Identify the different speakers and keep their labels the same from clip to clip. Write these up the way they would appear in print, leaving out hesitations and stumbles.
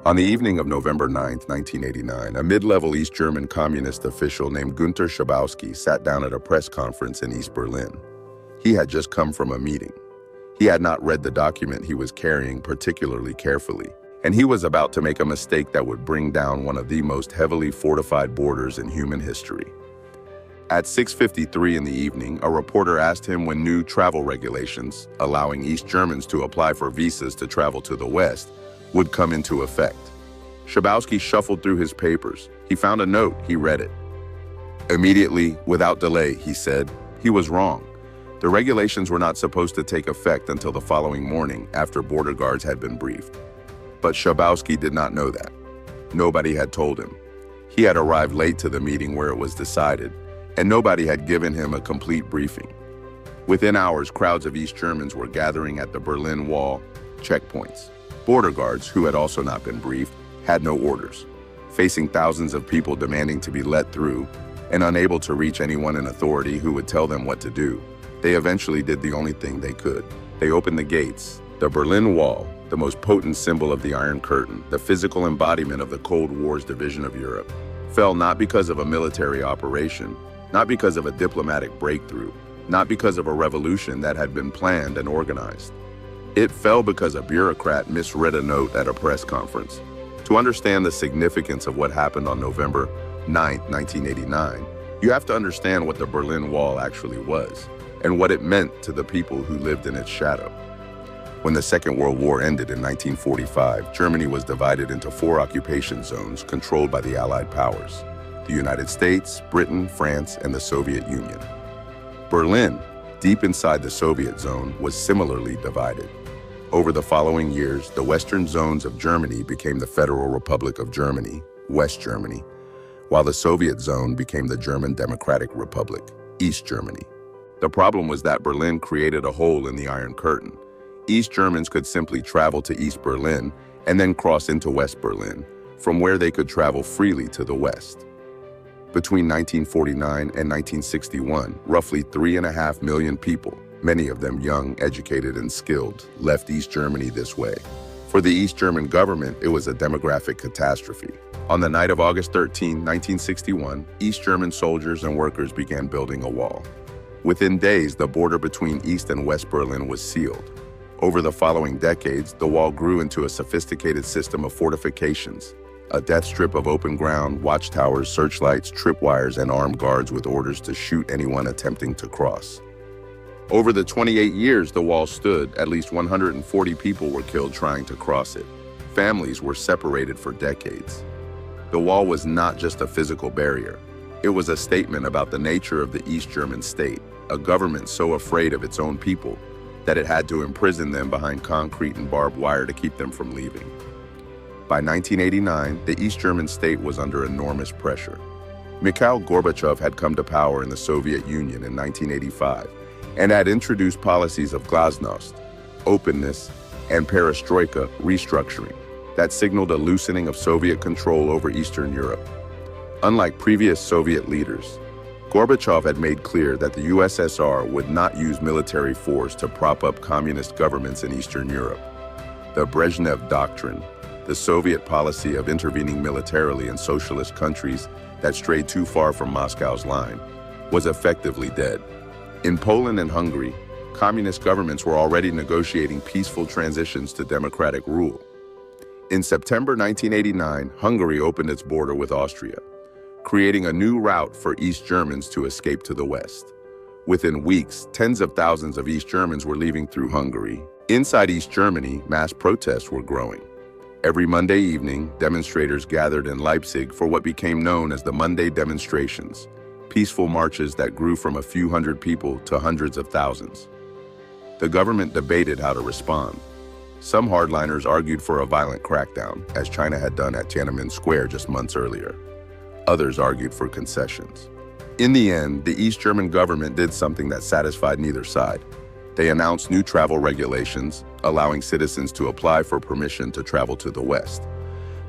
Speaker 1: On the evening of November 9, 1989, a mid-level East German communist official named Günter Schabowski sat down at a press conference in East Berlin. He had just come from a meeting. He had not read the document he was carrying particularly carefully, and he was about to make a mistake that would bring down one of the most heavily fortified borders in human history. At 6:53 in the evening, a reporter asked him when new travel regulations, allowing East Germans to apply for visas to travel to the West, would come into effect. Schabowski shuffled through his papers. He found a note. He read it. Immediately, without delay, he said, he was wrong. The regulations were not supposed to take effect until the following morning after border guards had been briefed. But Schabowski did not know that. Nobody had told him. He had arrived late to the meeting where it was decided, and nobody had given him a complete briefing. Within hours, crowds of East Germans were gathering at the Berlin Wall checkpoints. Border guards, who had also not been briefed, had no orders. Facing thousands of people demanding to be let through and unable to reach anyone in authority who would tell them what to do, they eventually did the only thing they could. They opened the gates. The Berlin Wall, the most potent symbol of the Iron Curtain, the physical embodiment of the Cold War's division of Europe, fell not because of a military operation, not because of a diplomatic breakthrough, not because of a revolution that had been planned and organized. It fell because a bureaucrat misread a note at a press conference. To understand the significance of what happened on November 9, 1989, you have to understand what the Berlin Wall actually was and what it meant to the people who lived in its shadow. When the Second World War ended in 1945, Germany was divided into 4 occupation zones controlled by the Allied powers: the United States, Britain, France, and the Soviet Union. Berlin, deep inside the Soviet zone, was similarly divided. Over the following years, the western zones of Germany became the Federal Republic of Germany, West Germany, while the Soviet zone became the German Democratic Republic, East Germany. The problem was that Berlin created a hole in the Iron Curtain. East Germans could simply travel to East Berlin and then cross into West Berlin, from where they could travel freely to the West. Between 1949 and 1961, roughly 3.5 million people, many of them young, educated, and skilled, left East Germany this way. For the East German government, it was a demographic catastrophe. On the night of August 13, 1961, East German soldiers and workers began building a wall. Within days, the border between East and West Berlin was sealed. Over the following decades, the wall grew into a sophisticated system of fortifications, a death strip of open ground, watchtowers, searchlights, tripwires, and armed guards with orders to shoot anyone attempting to cross. Over the 28 years the wall stood, at least 140 people were killed trying to cross it. Families were separated for decades. The wall was not just a physical barrier. It was a statement about the nature of the East German state, a government so afraid of its own people that it had to imprison them behind concrete and barbed wire to keep them from leaving. By 1989, the East German state was under enormous pressure. Mikhail Gorbachev had come to power in the Soviet Union in 1985 and had introduced policies of glasnost, openness, and perestroika, restructuring, that signaled a loosening of Soviet control over Eastern Europe. Unlike previous Soviet leaders, Gorbachev had made clear that the USSR would not use military force to prop up communist governments in Eastern Europe. The Brezhnev Doctrine, the Soviet policy of intervening militarily in socialist countries that strayed too far from Moscow's line, was effectively dead. In Poland and Hungary, communist governments were already negotiating peaceful transitions to democratic rule. In September 1989, Hungary opened its border with Austria, creating a new route for East Germans to escape to the West. Within weeks, tens of thousands of East Germans were leaving through Hungary. Inside East Germany, mass protests were growing. Every Monday evening, demonstrators gathered in Leipzig for what became known as the Monday demonstrations, peaceful marches that grew from a few hundred people to hundreds of thousands. The government debated how to respond. Some hardliners argued for a violent crackdown, as China had done at Tiananmen Square just months earlier. Others argued for concessions. In the end, the East German government did something that satisfied neither side. They announced new travel regulations, allowing citizens to apply for permission to travel to the West.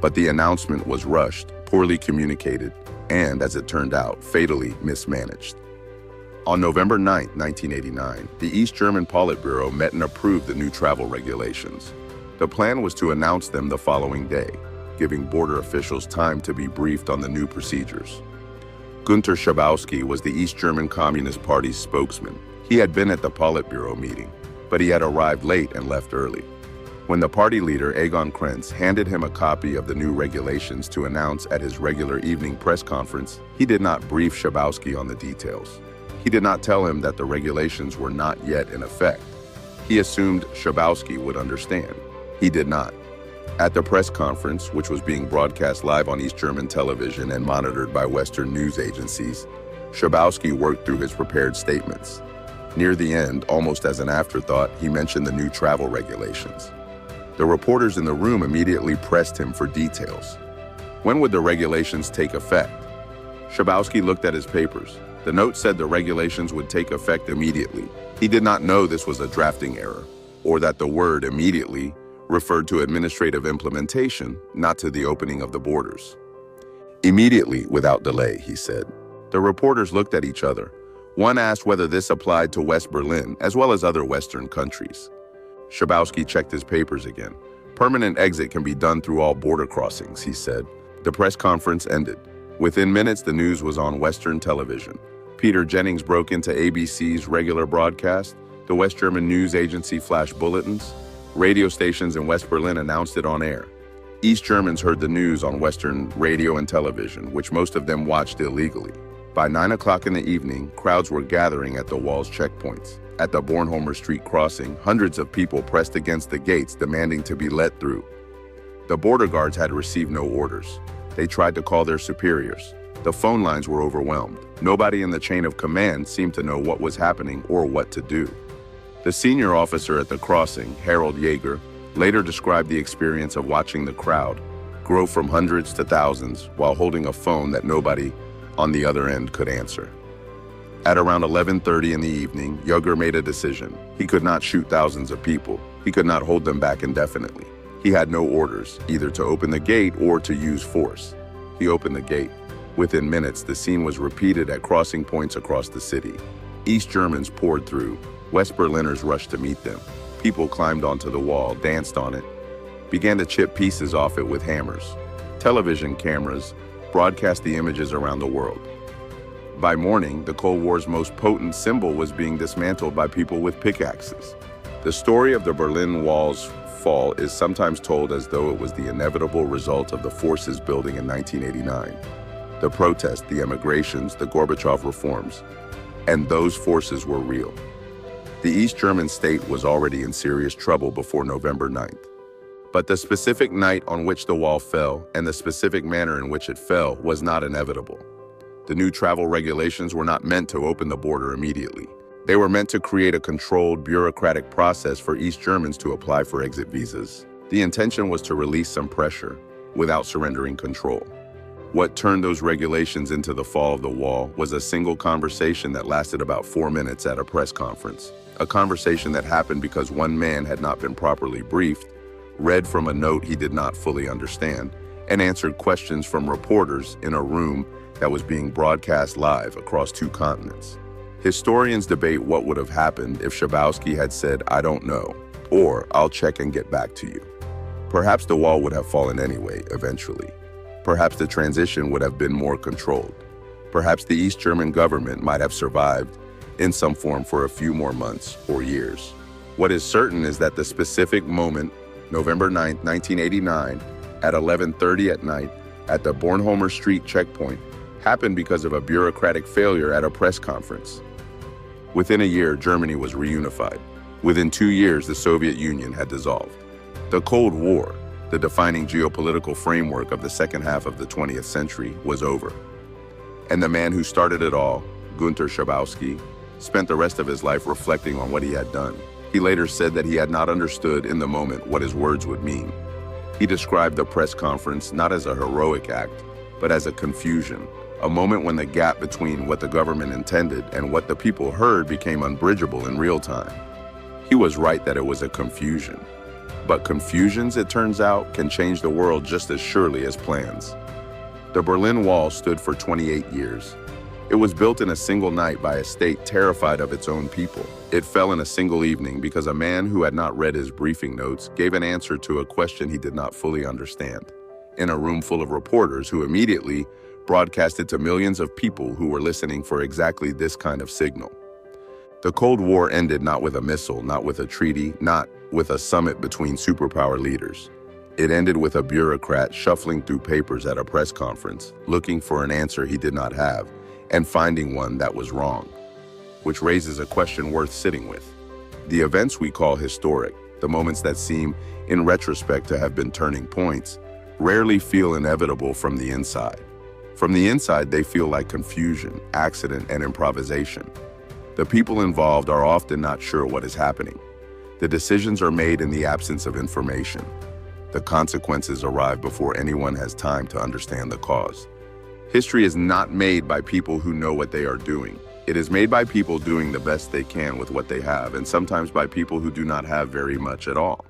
Speaker 1: But the announcement was rushed, poorly communicated, and, as it turned out, fatally mismanaged. On November 9, 1989, the East German Politburo met and approved the new travel regulations. The plan was to announce them the following day. giving border officials time to be briefed on the new procedures. Günter Schabowski was the East German Communist Party's spokesman. He had been at the Politburo meeting, but he had arrived late and left early. When the party leader, Egon Krenz, handed him a copy of the new regulations to announce at his regular evening press conference, he did not brief Schabowski on the details. He did not tell him that the regulations were not yet in effect. He assumed Schabowski would understand. He did not. At the press conference, which was being broadcast live on East German television and monitored by Western news agencies, Schabowski worked through his prepared statements. Near the end, almost as an afterthought, he mentioned the new travel regulations. The reporters in the room immediately pressed him for details. When would the regulations take effect? Schabowski looked at his papers. The note said the regulations would take effect immediately. He did not know this was a drafting error, or that the word immediately referred to administrative implementation, not to the opening of the borders. Immediately, without delay, he said. The reporters looked at each other. One asked whether this applied to West Berlin, as well as other Western countries. Schabowski checked his papers again. Permanent exit can be done through all border crossings, he said. The press conference ended. Within minutes, the news was on Western television. Peter Jennings broke into ABC's regular broadcast. The West German news agency flashed bulletins. Radio stations in West Berlin announced it on air. East Germans heard the news on Western radio and television, which most of them watched illegally. By 9 o'clock in the evening, crowds were gathering at the wall's checkpoints. At the Bornholmer Street crossing, hundreds of people pressed against the gates demanding to be let through. The border guards had received no orders. They tried to call their superiors. The phone lines were overwhelmed. Nobody in the chain of command seemed to know what was happening or what to do. The senior officer at the crossing, Harold Jaeger, later described the experience of watching the crowd grow from hundreds to thousands while holding a phone that nobody on the other end could answer. At around 11:30 in the evening, Jaeger made a decision. He could not shoot thousands of people. He could not hold them back indefinitely. He had no orders, either to open the gate or to use force. He opened the gate. Within minutes, the scene was repeated at crossing points across the city. East Germans poured through. West Berliners rushed to meet them. People climbed onto the wall, danced on it, began to chip pieces off it with hammers. Television cameras broadcast the images around the world. By morning, the Cold War's most potent symbol was being dismantled by people with pickaxes. The story of the Berlin Wall's fall is sometimes told as though it was the inevitable result of the forces building in 1989. The protests, the emigrations, the Gorbachev reforms, and those forces were real. The East German state was already in serious trouble before November 9th. But the specific night on which the wall fell and the specific manner in which it fell was not inevitable. The new travel regulations were not meant to open the border immediately. They were meant to create a controlled, bureaucratic process for East Germans to apply for exit visas. The intention was to release some pressure without surrendering control. What turned those regulations into the fall of the wall was a single conversation that lasted about 4 minutes at a press conference. A conversation that happened because one man had not been properly briefed, read from a note he did not fully understand, and answered questions from reporters in a room that was being broadcast live across 2 continents. Historians debate what would have happened if Schabowski had said, "I don't know," or "I'll check and get back to you." Perhaps the wall would have fallen anyway, eventually. Perhaps the transition would have been more controlled. Perhaps the East German government might have survived in some form for a few more months or years. What is certain is that the specific moment, November 9th, 1989, at 11:30 at night, at the Bornholmer Street checkpoint, happened because of a bureaucratic failure at a press conference. Within a year, Germany was reunified. Within 2 years, the Soviet Union had dissolved. The Cold War, the defining geopolitical framework of the second half of the 20th century, was over. And the man who started it all, Günter Schabowski, spent the rest of his life reflecting on what he had done. He later said that he had not understood in the moment what his words would mean. He described the press conference not as a heroic act, but as a confusion, a moment when the gap between what the government intended and what the people heard became unbridgeable in real time. He was right that it was a confusion. But confusions, it turns out, can change the world just as surely as plans. The Berlin Wall stood for 28 years. It was built in a single night by a state terrified of its own people. It fell in a single evening because a man who had not read his briefing notes gave an answer to a question he did not fully understand. in a room full of reporters who immediately broadcast it to millions of people who were listening for exactly this kind of signal. The Cold War ended not with a missile, not with a treaty, not with a summit between superpower leaders. It ended with a bureaucrat shuffling through papers at a press conference, looking for an answer he did not have, and finding one that was wrong. Which raises a question worth sitting with. The events we call historic, the moments that seem, in retrospect, to have been turning points, rarely feel inevitable from the inside. From the inside, they feel like confusion, accident, and improvisation. The people involved are often not sure what is happening. The decisions are made in the absence of information. The consequences arrive before anyone has time to understand the cause. History is not made by people who know what they are doing. It is made by people doing the best they can with what they have, and sometimes by people who do not have very much at all.